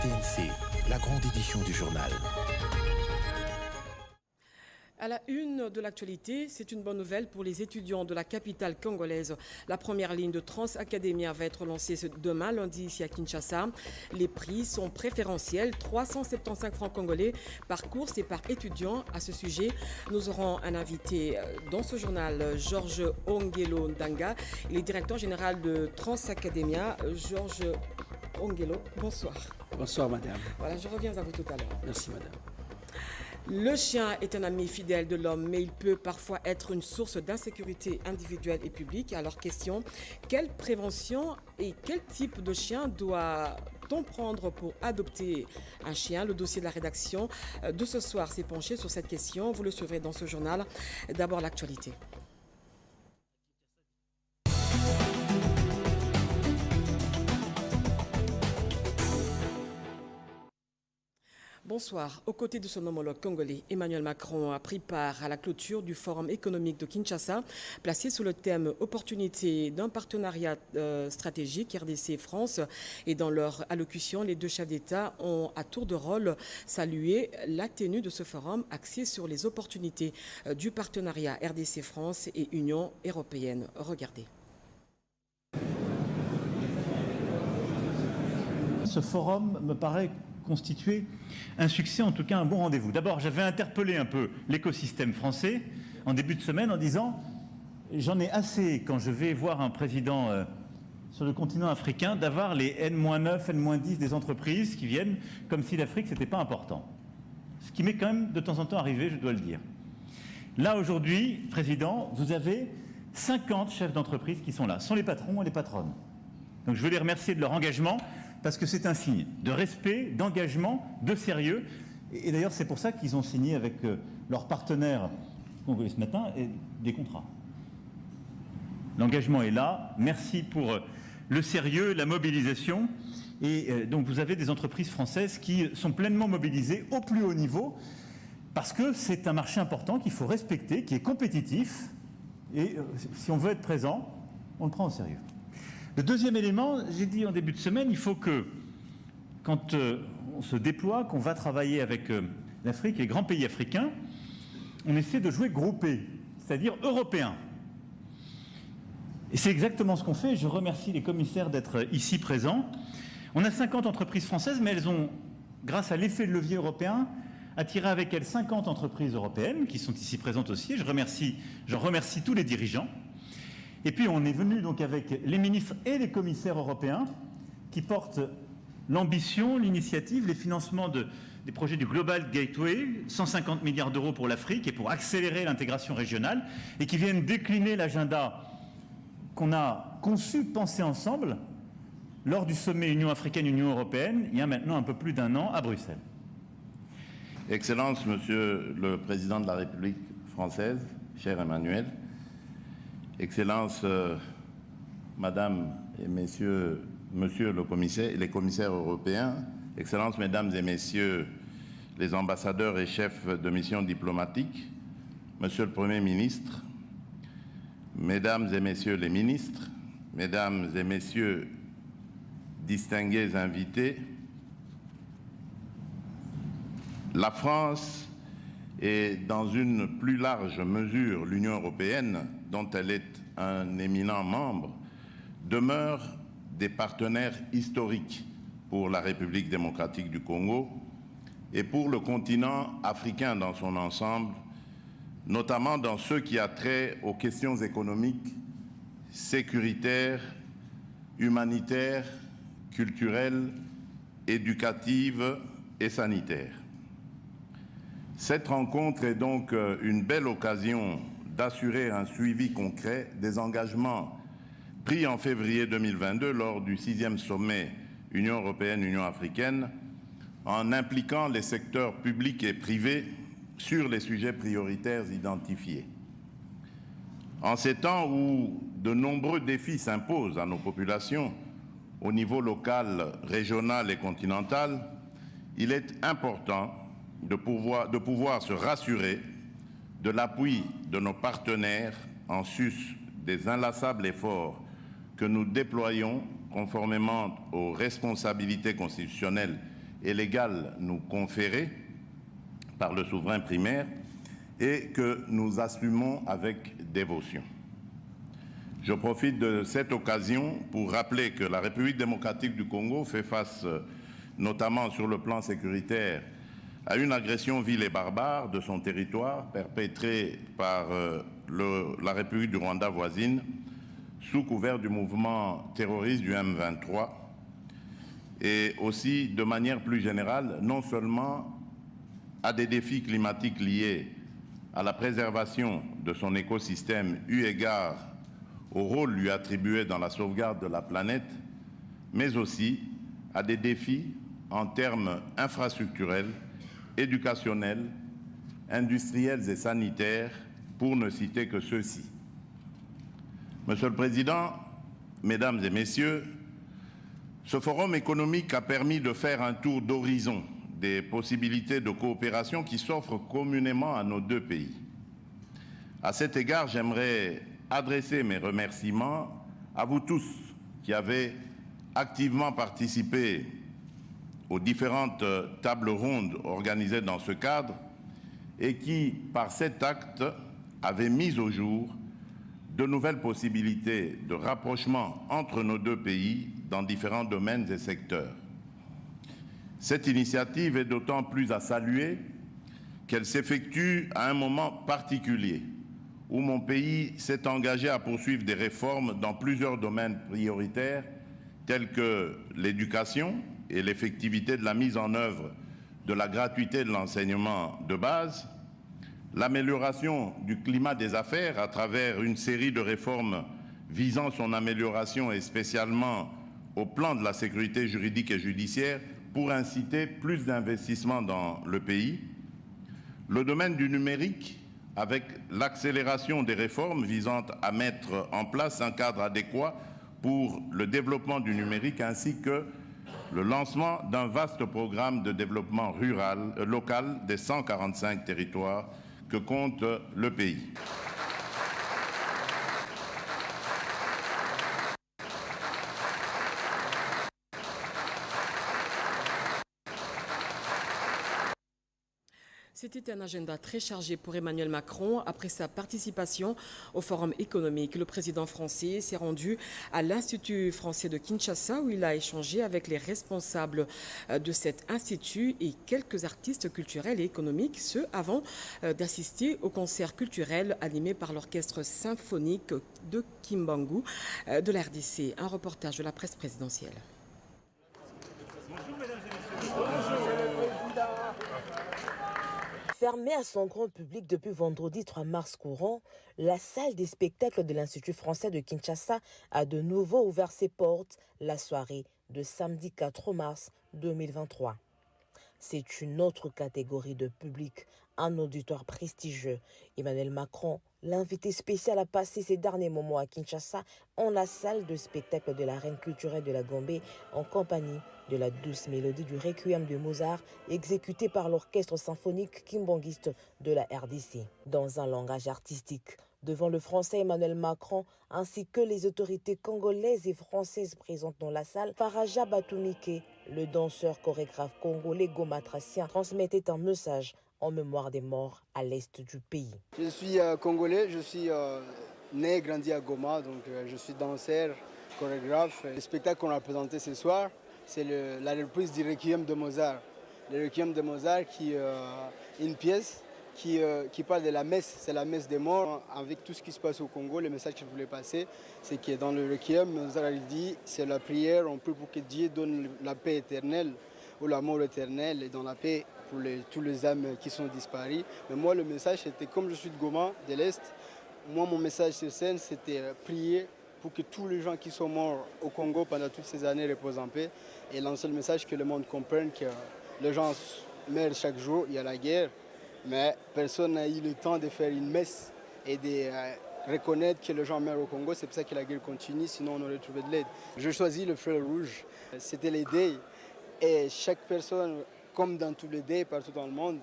TMC, la grande édition du journal. À la une de l'actualité, c'est une bonne nouvelle pour les étudiants de la capitale congolaise. La première ligne de Transacademia va être lancée demain, lundi, ici à Kinshasa. Les prix sont préférentiels, 375 francs congolais par course et par étudiant. À ce sujet, nous aurons un invité dans ce journal, Georges Ongelo Ndanga. Il est directeur général de Transacademia. Georges Ongelo, bonsoir. Bonsoir, madame. Voilà, je reviens à vous tout à l'heure. Merci, madame. Le chien est un ami fidèle de l'homme, mais il peut parfois être une source d'insécurité individuelle et publique. Alors, question, quelle prévention et quel type de chien doit-on prendre pour adopter un chien? Le dossier de la rédaction de ce soir s'est penché sur cette question. Vous le suivrez dans ce journal. D'abord, l'actualité. Bonsoir. Aux côtés de son homologue congolais, Emmanuel Macron a pris part à la clôture du Forum économique de Kinshasa, placé sous le thème « Opportunité d'un partenariat stratégique RDC-France ». Et dans leur allocution, les deux chefs d'État ont à tour de rôle salué la tenue de ce forum axé sur les opportunités du partenariat RDC-France et Union européenne. Regardez. Ce forum me paraît constituer un succès, en tout cas un bon rendez-vous. D'abord, j'avais interpellé un peu l'écosystème français en début de semaine en disant « J'en ai assez, quand je vais voir un président sur le continent africain, d'avoir les N-9, N-10 des entreprises qui viennent comme si l'Afrique, c'était pas important. » Ce qui m'est quand même de temps en temps arrivé, je dois le dire. Là, aujourd'hui, Président, vous avez 50 chefs d'entreprise qui sont là. Ce sont les patrons et les patronnes. Donc je veux les remercier de leur engagement, parce que c'est un signe de respect, d'engagement, de sérieux. Et d'ailleurs, c'est pour ça qu'ils ont signé avec leurs partenaires congolais ce matin des contrats. L'engagement est là. Merci pour le sérieux, la mobilisation. Et donc, vous avez des entreprises françaises qui sont pleinement mobilisées au plus haut niveau, parce que c'est un marché important qu'il faut respecter, qui est compétitif. Et si on veut être présent, on le prend au sérieux. Le deuxième élément, j'ai dit en début de semaine, il faut que, quand on se déploie, qu'on va travailler avec l'Afrique, les grands pays africains, on essaie de jouer groupé, c'est-à-dire européen. Et c'est exactement ce qu'on fait. Je remercie les commissaires d'être ici présents. On a 50 entreprises françaises, mais elles ont, grâce à l'effet de levier européen, attiré avec elles 50 entreprises européennes qui sont ici présentes aussi. Je remercie tous les dirigeants. Et puis on est venu donc avec les ministres et les commissaires européens qui portent l'ambition, l'initiative, les financements des projets du Global Gateway, 150 milliards d'euros pour l'Afrique et pour accélérer l'intégration régionale, et qui viennent décliner l'agenda qu'on a conçu, pensé ensemble, lors du sommet Union africaine-Union européenne, il y a maintenant un peu plus d'un an à Bruxelles. Excellence, Monsieur le Président de la République française, cher Emmanuel, Excellences, Madame et Messieurs, Monsieur le Commissaire et les commissaires européens, Excellences, Mesdames et Messieurs les ambassadeurs et chefs de mission diplomatique, Monsieur le Premier ministre, Mesdames et Messieurs les ministres, Mesdames et Messieurs distingués invités, la France et dans une plus large mesure l'Union européenne, dont elle est un éminent membre, demeurent des partenaires historiques pour la République démocratique du Congo et pour le continent africain dans son ensemble, notamment dans ce qui a trait aux questions économiques, sécuritaires, humanitaires, culturelles, éducatives et sanitaires. Cette rencontre est donc une belle occasion d'assurer un suivi concret des engagements pris en février 2022 lors du 6e sommet Union européenne-Union africaine, en impliquant les secteurs publics et privés sur les sujets prioritaires identifiés. En ces temps où de nombreux défis s'imposent à nos populations au niveau local, régional et continental, il est important de pouvoir se rassurer de l'appui de nos partenaires en sus des inlassables efforts que nous déployons conformément aux responsabilités constitutionnelles et légale nous conférée par le souverain primaire et que nous assumons avec dévotion. Je profite de cette occasion pour rappeler que la République démocratique du Congo fait face, notamment sur le plan sécuritaire, à une agression vile et barbare de son territoire perpétrée par la République du Rwanda voisine sous couvert du mouvement terroriste du M23 et aussi de manière plus générale, non seulement à des défis climatiques liés à la préservation de son écosystème eu égard au rôle lui attribué dans la sauvegarde de la planète, mais aussi à des défis en termes infrastructurels, éducationnels, industriels et sanitaires, pour ne citer que ceux-ci. Monsieur le Président, Mesdames et Messieurs, ce forum économique a permis de faire un tour d'horizon des possibilités de coopération qui s'offrent communément à nos deux pays. À cet égard, j'aimerais adresser mes remerciements à vous tous qui avez activement participé aux différentes tables rondes organisées dans ce cadre et qui, par cet acte, avaient mis au jour de nouvelles possibilités de rapprochement entre nos deux pays dans différents domaines et secteurs. Cette initiative est d'autant plus à saluer qu'elle s'effectue à un moment particulier où mon pays s'est engagé à poursuivre des réformes dans plusieurs domaines prioritaires tels que l'éducation et l'effectivité de la mise en œuvre de la gratuité de l'enseignement de base, l'amélioration du climat des affaires à travers une série de réformes visant son amélioration et spécialement au plan de la sécurité juridique et judiciaire pour inciter plus d'investissements dans le pays, le domaine du numérique avec l'accélération des réformes visant à mettre en place un cadre adéquat pour le développement du numérique ainsi que le lancement d'un vaste programme de développement local des 145 territoires que compte le pays. C'était un agenda très chargé pour Emmanuel Macron. Après sa participation au Forum économique, le président français s'est rendu à l'Institut français de Kinshasa où il a échangé avec les responsables de cet institut et quelques artistes culturels et économiques, ce avant d'assister au concert culturel animé par l'orchestre symphonique de Kimbangu de la RDC. Un reportage de la presse présidentielle. Bonjour mesdames et messieurs. Bonjour. Fermée à son grand public depuis vendredi 3 mars courant, la salle des spectacles de l'Institut français de Kinshasa a de nouveau ouvert ses portes la soirée de samedi 4 mars 2023. C'est une autre catégorie de public, un auditoire prestigieux. Emmanuel Macron, l'invité spécial, a passé ses derniers moments à Kinshasa en la salle de spectacle de la Reine culturelle de la Gambie en compagnie de la douce mélodie du Requiem de Mozart exécutée par l'orchestre symphonique kimbanguiste de la RDC. Dans un langage artistique, devant le Français Emmanuel Macron ainsi que les autorités congolaises et françaises présentes dans la salle, Faraja Batumike, le danseur chorégraphe congolais gomatracien, transmettait un message en mémoire des morts à l'est du pays. Je suis congolais, je suis né et grandi à Goma, donc je suis danseur, chorégraphe. Le spectacle qu'on a présenté ce soir, c'est la reprise du Requiem de Mozart. Le Requiem de Mozart qui est une pièce qui parle de la messe, c'est la messe des morts. Avec tout ce qui se passe au Congo, le message que je voulais passer, c'est que dans le Requiem, Mozart il dit, c'est la prière, on prie pour que Dieu donne la paix éternelle ou la mort éternelle et dans la paix pour tous les âmes qui sont disparues. Mais moi, le message, c'était comme je suis de Goma, de l'Est, moi, mon message sur scène, c'était prier pour que tous les gens qui sont morts au Congo pendant toutes ces années reposent en paix et lancer le message que le monde comprenne que les gens meurent chaque jour, il y a la guerre, mais personne n'a eu le temps de faire une messe et de reconnaître que les gens meurent au Congo. C'est pour ça que la guerre continue, sinon on aurait trouvé de l'aide. J'ai choisi le fleur rouge, c'était les deuils. Et chaque personne, comme dans tous les deuils partout dans le monde,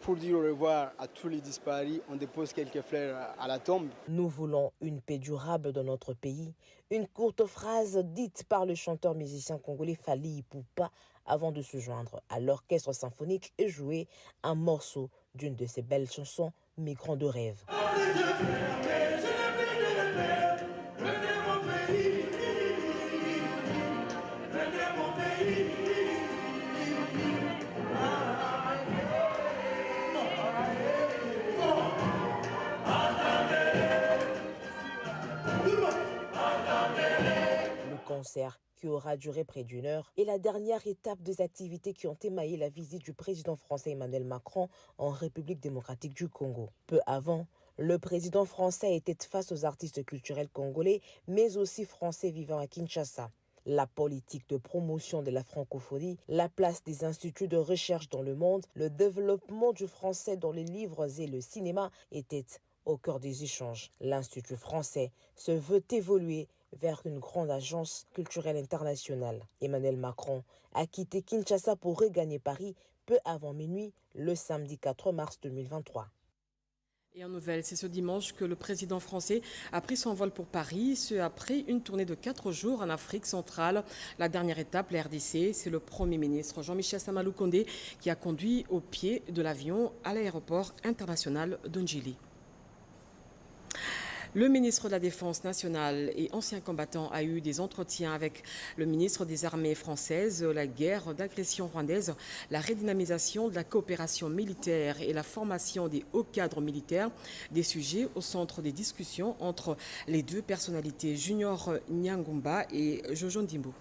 Pour dire au revoir à tous les disparus, on dépose quelques fleurs à la tombe. Nous voulons une paix durable dans notre pays. Une courte phrase dite par le chanteur-musicien congolais Fally Ipupa avant de se joindre à l'orchestre symphonique et jouer un morceau d'une de ses belles chansons, Migrants de rêve. Concert qui aura duré près d'une heure est la dernière étape des activités qui ont émaillé la visite du président français Emmanuel Macron en République démocratique du Congo. Peu avant, le président français était face aux artistes culturels congolais, mais aussi français vivant à Kinshasa. La politique de promotion de la francophonie, la place des instituts de recherche dans le monde, le développement du français dans les livres et le cinéma étaient au cœur des échanges. L'Institut français se veut évoluer vers une grande agence culturelle internationale. Emmanuel Macron a quitté Kinshasa pour regagner Paris peu avant minuit le samedi 4 mars 2023. Et en nouvelle, c'est ce dimanche que le président français a pris son vol pour Paris, ce après une tournée de 4 jours en Afrique centrale. La dernière étape, la RDC, c'est le Premier ministre Jean-Michel Samalou Kondé qui a conduit au pied de l'avion à l'aéroport international de Ndjili. Le ministre de la Défense nationale et ancien combattant a eu des entretiens avec le ministre des Armées françaises, la guerre d'agression rwandaise, la redynamisation de la coopération militaire et la formation des hauts cadres militaires, des sujets au centre des discussions entre les deux personnalités, Junior Nyangumba et Jojo Ndimbo.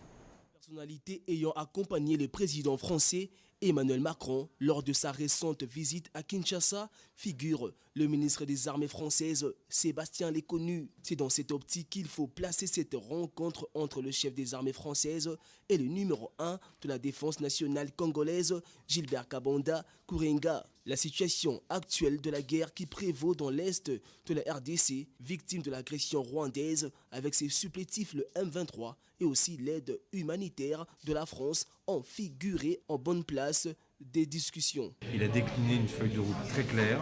Personnalité ayant accompagné le président français Emmanuel Macron lors de sa récente visite à Kinshasa figure le ministre des Armées françaises Sébastien Lecornu. C'est dans cette optique qu'il faut placer cette rencontre entre le chef des armées françaises et le numéro 1 de la défense nationale congolaise, Gilbert Kabonda Kourenga. La situation actuelle de la guerre qui prévaut dans l'est de la RDC, victime de l'agression rwandaise avec ses supplétifs le M23 et aussi l'aide humanitaire de la France ont figuré en bonne place des discussions. Il a décliné une feuille de route très claire,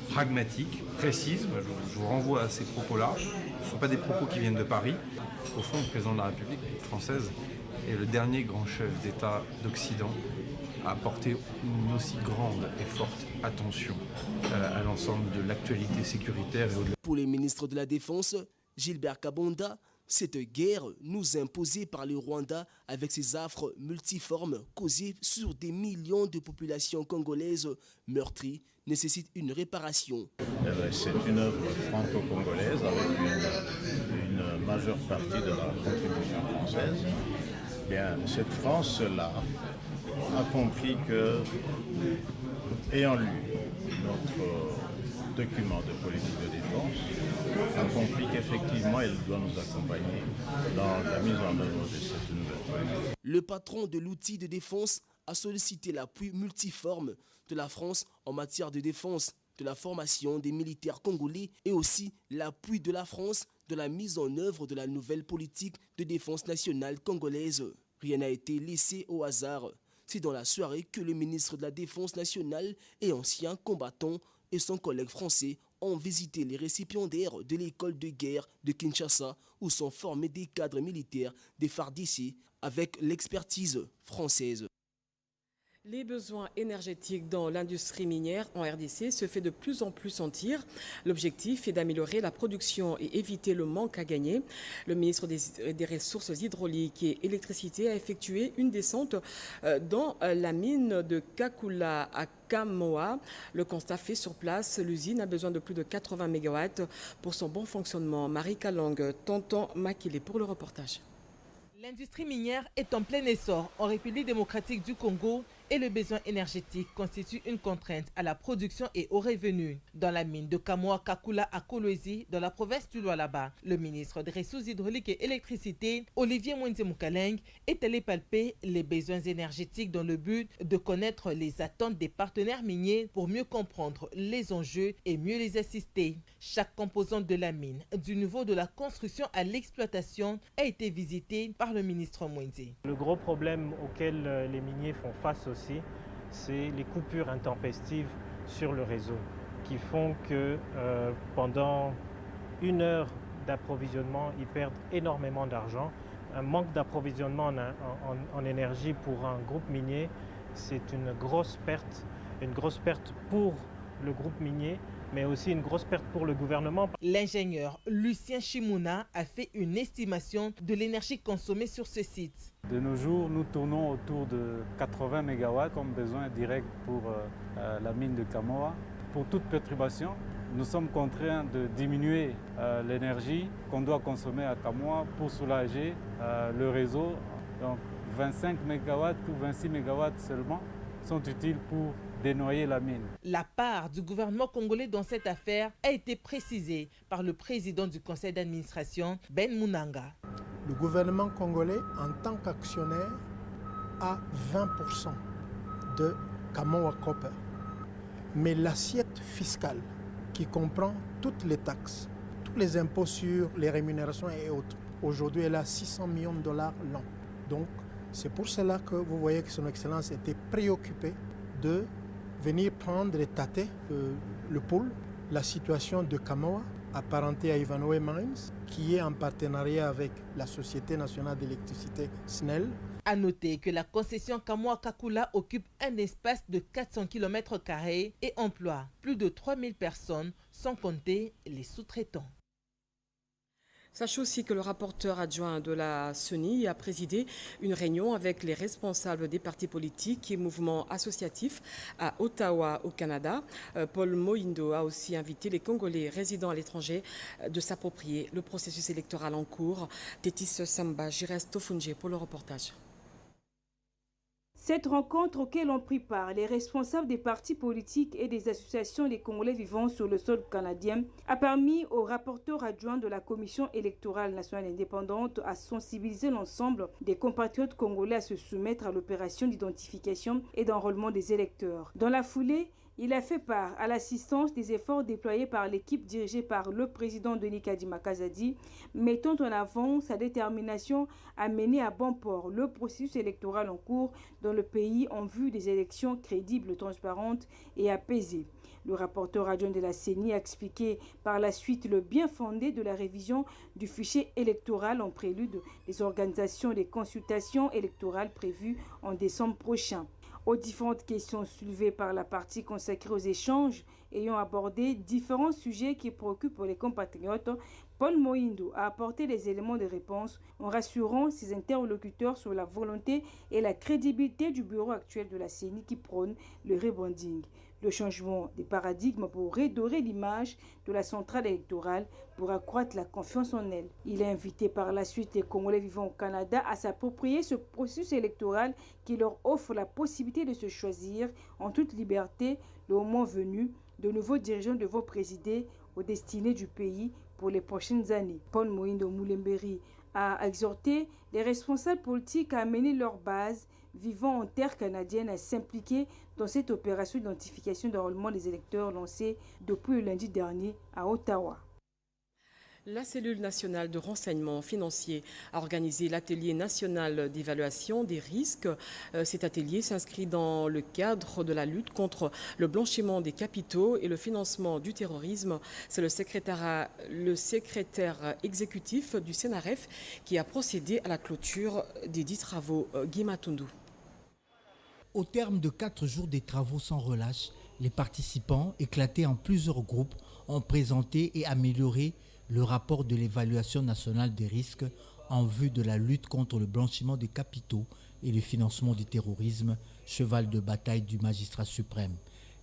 pragmatique, précise. Je vous renvoie à ces propos-là. Ce ne sont pas des propos qui viennent de Paris. Au fond, le président de la République française est le dernier grand chef d'État d'Occident à apporter une aussi grande et forte attention à l'ensemble de l'actualité sécuritaire et au-delà. Pour les ministres de la Défense, Gilbert Kabonda, cette guerre nous imposée par le Rwanda avec ses affres multiformes causées sur des millions de populations congolaises meurtries nécessite une réparation. C'est une œuvre franco-congolaise avec une majeure partie de la contribution française. Bien, cette France-là a compris que, ayant lu notre document de politique de défense, a compris qu'effectivement, elle doit nous accompagner dans la mise en œuvre de cette nouvelle politique. Le patron de l'outil de défense a sollicité l'appui multiforme de la France en matière de défense, de la formation des militaires congolais et aussi l'appui de la France de la mise en œuvre de la nouvelle politique de défense nationale congolaise. Rien n'a été laissé au hasard. C'est dans la soirée que le ministre de la Défense nationale et ancien combattant et son collègue français ont visité les récipiendaires de l'école de guerre de Kinshasa où sont formés des cadres militaires des FARDC avec l'expertise française. Les besoins énergétiques dans l'industrie minière en RDC se fait de plus en plus sentir. L'objectif est d'améliorer la production et éviter le manque à gagner. Le ministre des Ressources hydrauliques et électricité a effectué une descente dans la mine de Kakula à Kamoa. Le constat fait sur place, l'usine a besoin de plus de 80 MW pour son bon fonctionnement. Marie Kalang, Tonton Makile pour le reportage. L'industrie minière est en plein essor en République démocratique du Congo et le besoin énergétique constitue une contrainte à la production et aux revenus. Dans la mine de Kamoa Kakula à Kolwezi, dans la province du Lualaba, le ministre des Ressources hydrauliques et électricité, Olivier Mwenze Moukaleng, est allé palper les besoins énergétiques dans le but de connaître les attentes des partenaires miniers pour mieux comprendre les enjeux et mieux les assister. Chaque composante de la mine, du niveau de la construction à l'exploitation, a été visitée par le ministre Mwenze. Le gros problème auquel les miniers font face aussi, c'est les coupures intempestives sur le réseau qui font que pendant 1 heure d'approvisionnement, ils perdent énormément d'argent. Un manque d'approvisionnement en énergie pour un groupe minier, c'est une grosse perte pour le groupe minier, mais aussi une grosse perte pour le gouvernement. L'ingénieur Lucien Chimouna a fait une estimation de l'énergie consommée sur ce site. De nos jours, nous tournons autour de 80 MW comme besoin direct pour la mine de Kamoa. Pour toute perturbation, nous sommes contraints de diminuer l'énergie qu'on doit consommer à Kamoa pour soulager le réseau. Donc 25 MW ou 26 MW seulement sont utiles pour dénoyer la mine. La part du gouvernement congolais dans cette affaire a été précisée par le président du conseil d'administration, Ben Mounanga. Le gouvernement congolais, en tant qu'actionnaire, a 20% de Kamoa Copper. Mais l'assiette fiscale, qui comprend toutes les taxes, tous les impôts sur les rémunérations et autres, aujourd'hui elle a 600 millions de dollars l'an. Donc c'est pour cela que vous voyez que son Excellence était préoccupée de venir prendre et tâter le pouls, la situation de Kamoa, apparentée à Ivanhoe Mines, qui est en partenariat avec la Société nationale d'électricité SNEL. À noter que la concession Kamoa-Kakula occupe un espace de 400 km² et emploie plus de 3000 personnes, sans compter les sous-traitants. Sachez aussi que le rapporteur adjoint de la CENI a présidé une réunion avec les responsables des partis politiques et mouvements associatifs à Ottawa, au Canada. Paul Mohindo a aussi invité les Congolais résidant à l'étranger de s'approprier le processus électoral en cours. Tétis Samba, Jires Tofunje pour le reportage. Cette rencontre auquel ont pris part les responsables des partis politiques et des associations des Congolais vivant sur le sol canadien a permis au rapporteur adjoint de la Commission électorale nationale indépendante à sensibiliser l'ensemble des compatriotes congolais à se soumettre à l'opération d'identification et d'enrôlement des électeurs. Dans la foulée, il a fait part à l'assistance des efforts déployés par l'équipe dirigée par le président Denis Kadima Kazadi, mettant en avant sa détermination à mener à bon port le processus électoral en cours dans le pays en vue des élections crédibles, transparentes et apaisées. Le rapporteur adjoint de la CENI a expliqué par la suite le bien fondé de la révision du fichier électoral en prélude des organisations des consultations électorales prévues en décembre prochain. Aux différentes questions soulevées par la partie consacrée aux échanges ayant abordé différents sujets qui préoccupent les compatriotes, Paul Mohindo a apporté des éléments de réponse en rassurant ses interlocuteurs sur la volonté et la crédibilité du bureau actuel de la CENI qui prône le rebranding. Le changement des paradigmes pour redorer l'image de la centrale électorale pour accroître la confiance en elle. Il a invité par la suite les Congolais vivant au Canada à s'approprier ce processus électoral qui leur offre la possibilité de se choisir en toute liberté le moment venu. De nouveaux dirigeants devront présider aux destinées du pays pour les prochaines années. Paul Mohindo Moulemberi a exhorté les responsables politiques à amener leur base vivant en terre canadienne à s'impliquer dans cette opération d'identification d'enrôlement des électeurs lancée depuis le lundi dernier à Ottawa. La cellule nationale de renseignement financier a organisé l'atelier national d'évaluation des risques. Cet atelier s'inscrit dans le cadre de la lutte contre le blanchiment des capitaux et le financement du terrorisme. C'est le secrétaire exécutif du CNRF qui a procédé à la clôture des 10 travaux. Guy Matundu. Au terme de 4 jours des travaux sans relâche, les participants, éclatés en plusieurs groupes, ont présenté et amélioré le rapport de l'évaluation nationale des risques en vue de la lutte contre le blanchiment des capitaux et le financement du terrorisme, cheval de bataille du magistrat suprême.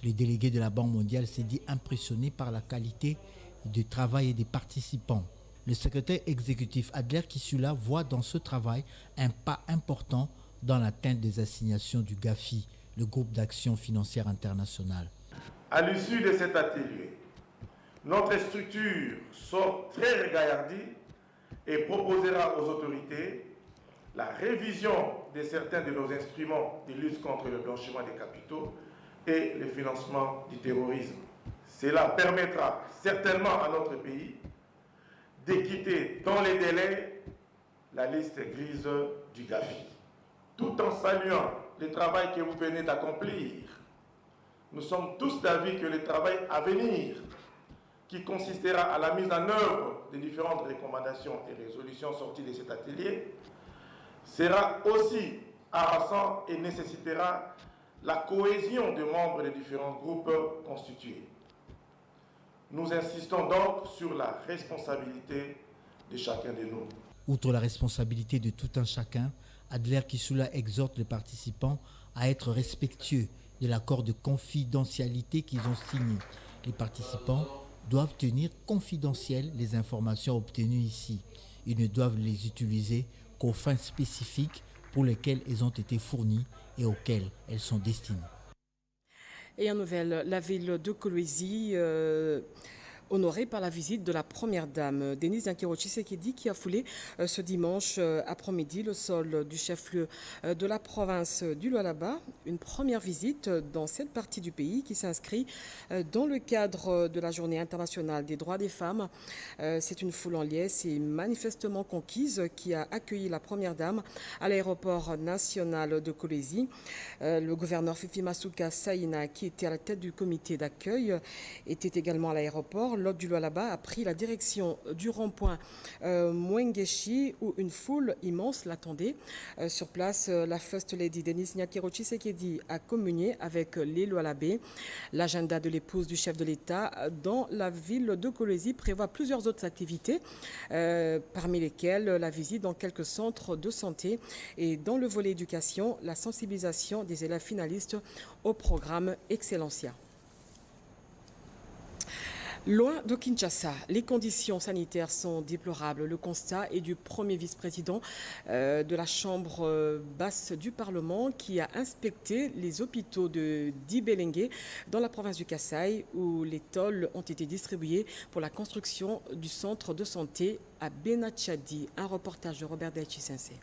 Les délégués de la Banque mondiale s'est dit impressionnés par la qualité du travail des participants. Le secrétaire exécutif Adler Kissula voit dans ce travail un pas important dans l'atteinte des assignations du GAFI, le groupe d'action financière internationale. À l'issue de cet atelier, notre structure sort très regaillardie et proposera aux autorités la révision de certains de nos instruments de lutte contre le blanchiment des capitaux et le financement du terrorisme. Cela permettra certainement à notre pays de quitter dans les délais la liste grise du GAFI. Tout en saluant le travail que vous venez d'accomplir, nous sommes tous d'avis que le travail à venir, qui consistera à la mise en œuvre des différentes recommandations et résolutions sorties de cet atelier, sera aussi harassant et nécessitera la cohésion des membres des différents groupes constitués. Nous insistons donc sur la responsabilité de chacun de nous. Outre la responsabilité de tout un chacun, Adler Kisula exhorte les participants à être respectueux de l'accord de confidentialité qu'ils ont signé. Les participants doivent tenir confidentielles les informations obtenues ici. Ils ne doivent les utiliser qu'aux fins spécifiques pour lesquelles elles ont été fournies et auxquelles elles sont destinées. Et en nouvelle, la ville de Kolwezi, honorée par la visite de la première dame, Denise Diankero Tshisekedi, qui a foulé ce dimanche après-midi le sol du chef-lieu de la province du Lualaba. Une première visite dans cette partie du pays qui s'inscrit dans le cadre de la Journée internationale des droits des femmes. C'est une foule en liesse et manifestement conquise qui a accueilli la première dame à l'aéroport national de Kolwezi. Le gouverneur Fifi Masuka Saïna, qui était à la tête du comité d'accueil, était également à l'aéroport. L'hôte du Lualaba a pris la direction du rond-point Mwengeshi où une foule immense l'attendait. Sur place, la First Lady Denise Diankero Tshisekedi a communié avec les Lualabais. L'agenda de l'épouse du chef de l'État dans la ville de Kolwezi prévoit plusieurs autres activités, parmi lesquelles la visite dans quelques centres de santé et dans le volet éducation, la sensibilisation des élèves finalistes au programme Excellencia. Loin de Kinshasa, les conditions sanitaires sont déplorables. Le constat est du premier vice-président de la Chambre basse du Parlement qui a inspecté les hôpitaux de Dibelenge dans la province du Kasaï où les tôles ont été distribuées pour la construction du centre de santé à Benachadi. Un reportage de Robert Delchi-Sensé.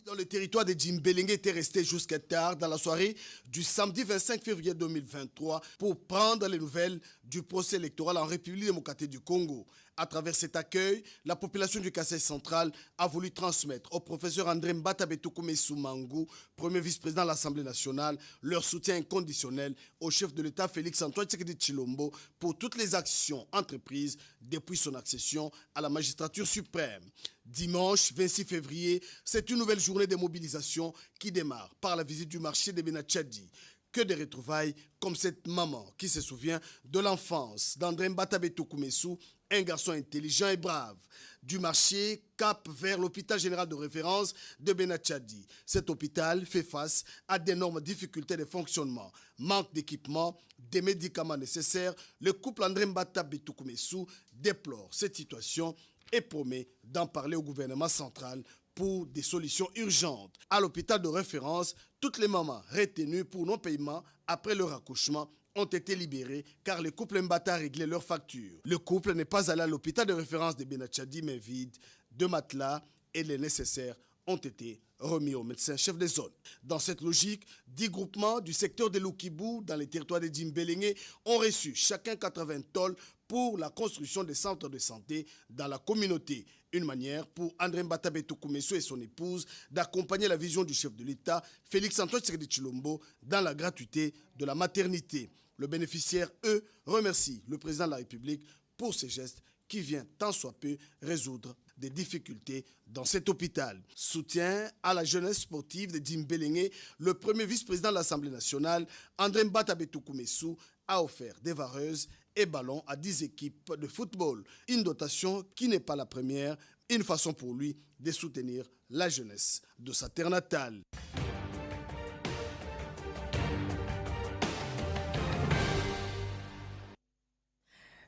Dans le territoire de Djimbelenge était resté jusqu'à tard dans la soirée du samedi 25 février 2023 pour prendre les nouvelles du procès électoral en République démocratique du Congo. À travers cet accueil, la population du Kasaï central a voulu transmettre au professeur André Mbatabetukumesu Mangou, premier vice-président de l'Assemblée nationale, leur soutien inconditionnel au chef de l'État Félix-Antoine Tshisekedi Tshilombo pour toutes les actions entreprises depuis son accession à la magistrature suprême. Dimanche 26 février, c'est une nouvelle journée de mobilisation qui démarre par la visite du marché de Benachadi. Que de retrouvailles comme cette maman qui se souvient de l'enfance d'André Mbatabetukumesu, un garçon intelligent et brave. Du marché, cap vers l'hôpital général de référence de Benachadi. Cet hôpital fait face à d'énormes difficultés de fonctionnement. Manque d'équipement, des médicaments nécessaires. Le couple André Mbatabetukumesu déplore cette situation et promet d'en parler au gouvernement central pour des solutions urgentes. À l'hôpital de référence, toutes les mamans retenues pour non-paiement après leur accouchement ont été libérées car le couple Mbata a réglé leurs factures. Le couple n'est pas allé à l'hôpital de référence de Benachadi mais vide. 2 matelas et les nécessaires ont été remis au médecin-chef de zone. Dans cette logique, 10 groupements du secteur de Lukibu dans les territoires de Djimbelenge ont reçu chacun 80 tôles pour la construction des centres de santé dans la communauté. Une manière pour André Mbatabetukumesu et son épouse d'accompagner la vision du chef de l'État, Félix-Antoine Tshisekedi Tshilombo, dans la gratuité de la maternité. Le bénéficiaire, eux, remercie le président de la République pour ces gestes qui vient tant soit peu résoudre des difficultés dans cet hôpital. Soutien à la jeunesse sportive de Djimbelenge, le premier vice-président de l'Assemblée nationale, André Mbatabetukumesu, a offert des vareuses et ballons à 10 équipes de football. Une dotation qui n'est pas la première, une façon pour lui de soutenir la jeunesse de sa terre natale.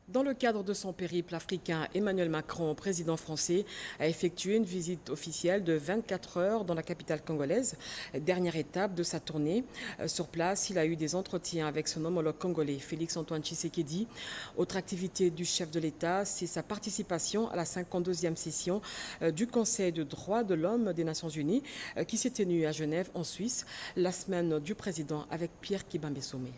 Dans le cadre de son périple africain, Emmanuel Macron, président français, a effectué une visite officielle de 24 heures dans la capitale congolaise, dernière étape de sa tournée. Sur place, il a eu des entretiens avec son homologue congolais, Félix-Antoine Tshisekedi. Autre activité du chef de l'État, c'est sa participation à la 52e session du Conseil de droits de l'homme des Nations Unies, qui s'est tenue à Genève, en Suisse, la semaine du président avec Pierre Kibambé-Somé.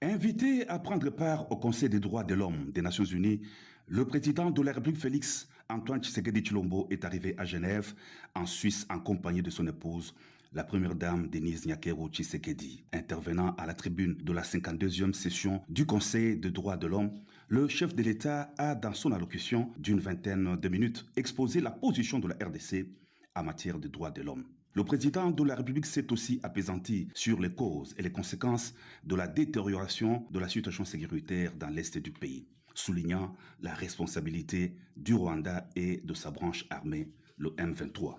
Invité à prendre part au Conseil des droits de l'homme des Nations Unies, le président de la République Félix-Antoine Tshisekedi Tshilombo est arrivé à Genève, en Suisse, en compagnie de son épouse, la première dame Denise Nyakero Tshisekedi. Intervenant à la tribune de la 52e session du Conseil des droits de l'homme, le chef de l'État a, dans son allocution d'une vingtaine de minutes, exposé la position de la RDC en matière de droits de l'homme. Le président de la République s'est aussi apaisanti sur les causes et les conséquences de la détérioration de la situation sécuritaire dans l'est du pays, soulignant la responsabilité du Rwanda et de sa branche armée, le M23.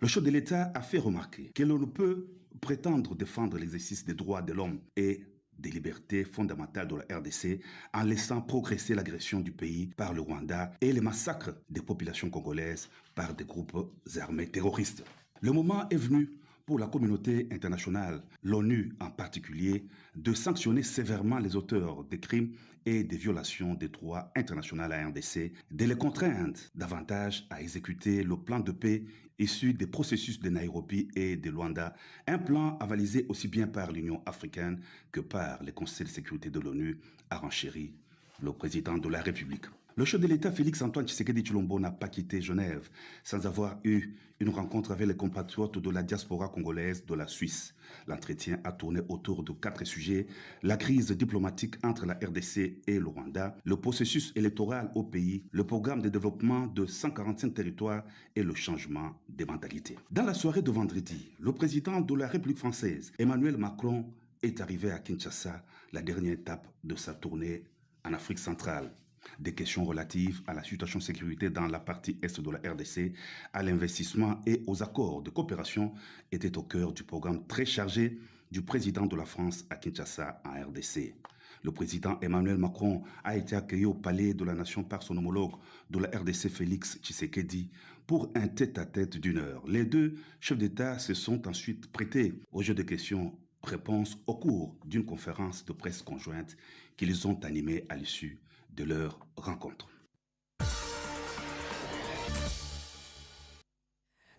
Le chef de l'État a fait remarquer que l'on ne peut prétendre défendre l'exercice des droits de l'homme et des libertés fondamentales de la RDC en laissant progresser l'agression du pays par le Rwanda et les massacres des populations congolaises par des groupes armés terroristes. Le moment est venu pour la communauté internationale, l'ONU en particulier, de sanctionner sévèrement les auteurs des crimes et des violations des droits internationaux à la RDC, de les contraindre davantage à exécuter le plan de paix issu des processus de Nairobi et de Luanda, un plan avalisé aussi bien par l'Union africaine que par le Conseil de sécurité de l'ONU, a renchéri le président de la République. Le chef de l'État Félix-Antoine Tshisekedi Tshilombo n'a pas quitté Genève sans avoir eu une rencontre avec les compatriotes de la diaspora congolaise de la Suisse. L'entretien a tourné autour de 4 sujets: la crise diplomatique entre la RDC et le Rwanda, le processus électoral au pays, le programme de développement de 145 territoires et le changement des mentalités. Dans la soirée de vendredi, le président de la République française, Emmanuel Macron, est arrivé à Kinshasa, la dernière étape de sa tournée en Afrique centrale. Des questions relatives à la situation de sécurité dans la partie est de la RDC, à l'investissement et aux accords de coopération étaient au cœur du programme très chargé du président de la France à Kinshasa en RDC. Le président Emmanuel Macron a été accueilli au Palais de la Nation par son homologue de la RDC Félix Tshisekedi pour un tête-à-tête d'une heure. Les deux chefs d'État se sont ensuite prêtés au jeu de questions-réponses au cours d'une conférence de presse conjointe qu'ils ont animée à l'issue de leur rencontre.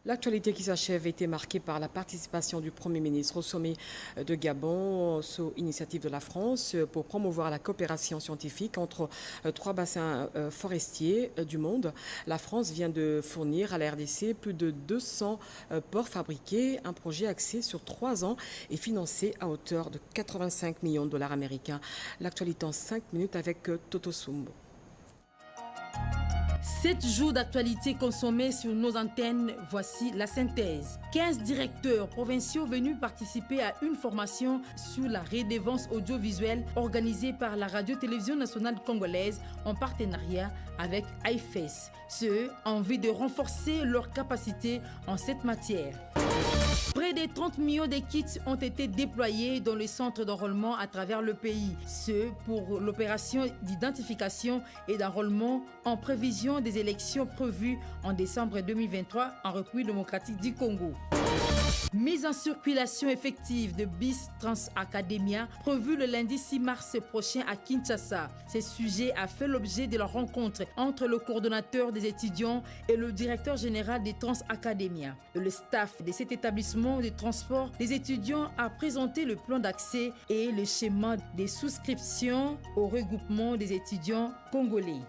L'actualité qui s'achève était marquée par la participation du Premier ministre au sommet de Gabon sous initiative de la France pour promouvoir la coopération scientifique entre 3 bassins forestiers du monde. La France vient de fournir à la RDC plus de 200 ports fabriqués, un projet axé sur 3 ans et financé à hauteur de 85 millions de dollars américains. L'actualité en 5 minutes avec Toto Sumbo. 7 jours d'actualité consommés sur nos antennes, voici la synthèse. 15 directeurs provinciaux venus participer à une formation sur la redevance audiovisuelle organisée par la Radio-Télévision nationale congolaise en partenariat avec IFES. Ce, en vue de renforcer leurs capacités en cette matière. Près de 30 millions de kits ont été déployés dans les centres d'enrôlement à travers le pays. Ce, pour l'opération d'identification et d'enrôlement en prévision des élections prévues en décembre 2023 en République démocratique du Congo. Mise en circulation effective de BIS Transacademia prévue le lundi 6 mars prochain à Kinshasa. Ce sujet a fait l'objet de la rencontre entre le coordonnateur des étudiants et le directeur général des Transacademia. Le staff de cet établissement de transport des étudiants a présenté le plan d'accès et le schéma des souscriptions au regroupement des étudiants congolais.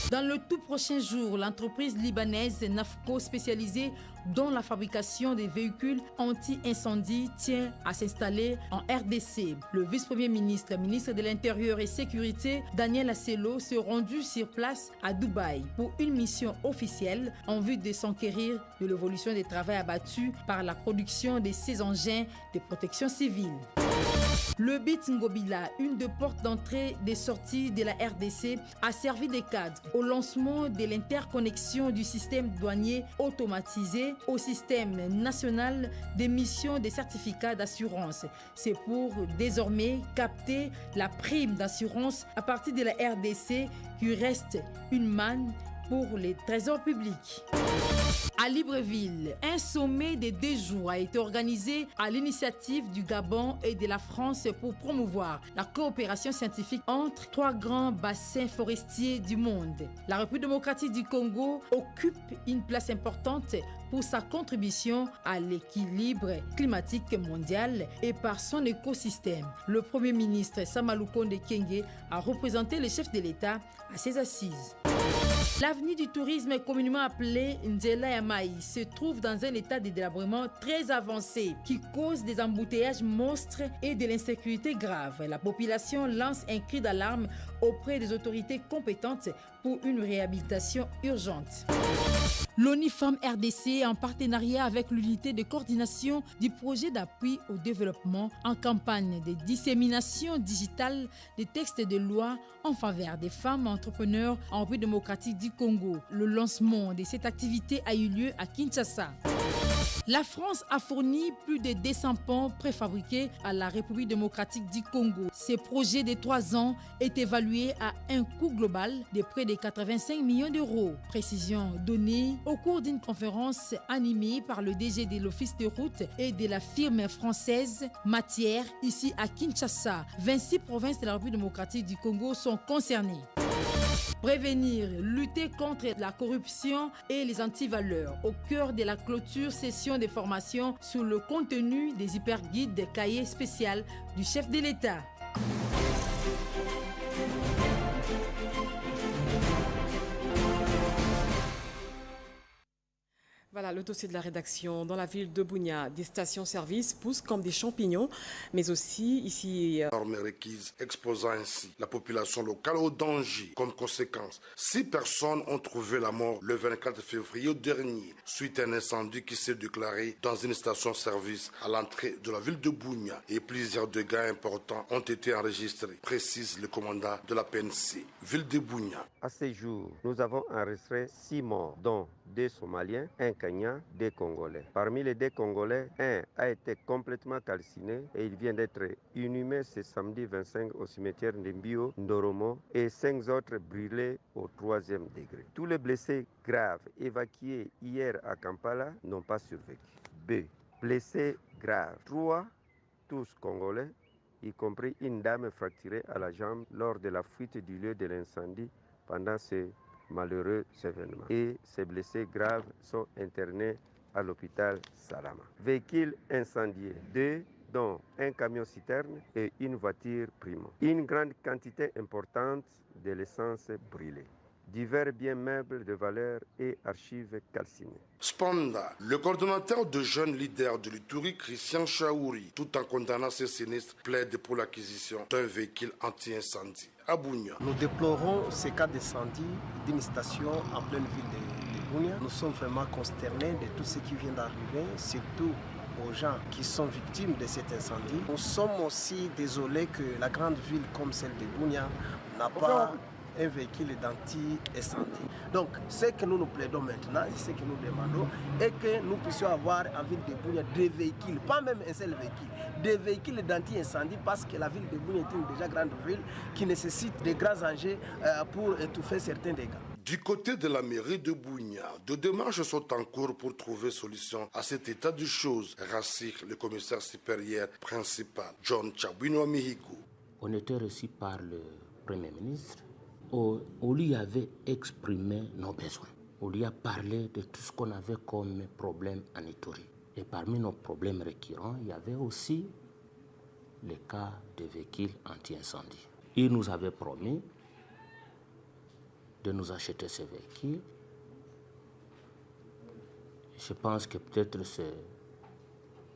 Dans le tout prochain jour, l'entreprise libanaise NAFCO spécialisée dans la fabrication des véhicules anti-incendie tient à s'installer en RDC. Le vice-premier ministre, ministre de l'Intérieur et Sécurité, Daniel Asselo, s'est rendu sur place à Dubaï pour une mission officielle en vue de s'enquérir de l'évolution des travaux abattus par la production de ces engins de protection civile. Le BIT Ngobila, une des portes d'entrée des sorties de la RDC, a servi de cadre au lancement de l'interconnexion du système douanier automatisé au système national d'émission des certificats d'assurance. C'est pour désormais capter la prime d'assurance à partir de la RDC qui reste une manne pour les trésors publics. À Libreville, un sommet de 2 jours a été organisé à l'initiative du Gabon et de la France pour promouvoir la coopération scientifique entre 3 grands bassins forestiers du monde. La République démocratique du Congo occupe une place importante pour sa contribution à l'équilibre climatique mondial et par son écosystème. Le Premier ministre Sama Lukonde Kyenge a représenté le chef de l'État à ses assises. L'avenue du tourisme, communément appelée Ndjela Yamaï, se trouve dans un état de délabrement très avancé qui cause des embouteillages monstres et de l'insécurité grave. La population lance un cri d'alarme auprès des autorités compétentes pour une réhabilitation urgente. L'ONU Femmes RDC, en partenariat avec l'unité de coordination du projet d'appui au développement en campagne de dissémination digitale des textes de loi en faveur des femmes entrepreneurs en République démocratique du Congo. Le lancement de cette activité a eu lieu à Kinshasa. La France a fourni plus de 200 ponts préfabriqués à la République démocratique du Congo. Ces projets de 3 ans est évalué à un coût global de près de 85 millions d'euros. Précision donnée au cours d'une conférence animée par le DG de l'Office de route et de la firme française Matière ici à Kinshasa. 26 provinces de la République démocratique du Congo sont concernées. Prévenir, lutter contre la corruption et les antivaleurs. Au cœur de la clôture session de formation sur le contenu des hyperguides des cahiers spécial du chef de l'État. Voilà le dossier de la rédaction. Dans la ville de Bunia, des stations-service poussent comme des champignons, mais aussi ici... Normes requises, exposant ainsi la population locale au danger. Comme conséquence, 6 personnes ont trouvé la mort le 24 février dernier, suite à un incendie qui s'est déclaré dans une station-service à l'entrée de la ville de Bunia. Et plusieurs dégâts importants ont été enregistrés, précise le commandant de la PNC, ville de Bunia. À ce jour, nous avons enregistré 6 morts, dont 2 Somaliens, 1 Kenyan, 2 Congolais. Parmi les 2 Congolais, 1 a été complètement calciné et il vient d'être inhumé ce samedi 25 au cimetière Ndembio, Ndoromo, et 5 autres brûlés au 3e degré. Tous les blessés graves évacués hier à Kampala n'ont pas survécu. B. Blessés graves, 3, tous Congolais, y compris une dame fracturée à la jambe lors de la fuite du lieu de l'incendie pendant ce malheureux événement. Et ces blessés graves sont internés à l'hôpital Salama. Véhicules incendiés, 2, dont un camion-citerne et une voiture Primo. Une grande quantité importante de l'essence brûlée. Divers biens meubles de valeur et archives calcinées. Cependant, le coordonnateur de jeunes leaders de l'Ituri, Christian Chaouri, tout en condamnant ces sinistres, plaide pour l'acquisition d'un véhicule anti-incendie à Bunia. Nous déplorons ces cas d'incendie d'une station en pleine ville de Bunia. Nous sommes vraiment consternés de tout ce qui vient d'arriver, surtout aux gens qui sont victimes de cet incendie. Nous sommes aussi désolés que la grande ville comme celle de Bunia n'a pas un véhicule d'anti-incendie. Donc, ce que nous plaidons maintenant et ce que nous demandons est que nous puissions avoir en ville de Bunia des véhicules, pas même un seul véhicule, des véhicules d'anti-incendie parce que la ville de Bunia est une déjà grande ville qui nécessite de grands enjeux pour étouffer certains dégâts. Du côté de la mairie de Bunia, de démarches sont en cours pour trouver solution à cet état de choses, rassure le commissaire supérieur principal, John Chabwino Mihigo. On était reçu par le Premier ministre. On lui avait exprimé nos besoins. On lui a parlé de tout ce qu'on avait comme problème en Ituri. Et parmi nos problèmes récurrents, il y avait aussi le cas de véhicules anti-incendie. Il nous avait promis de nous acheter ces véhicules. Je pense que peut-être c'est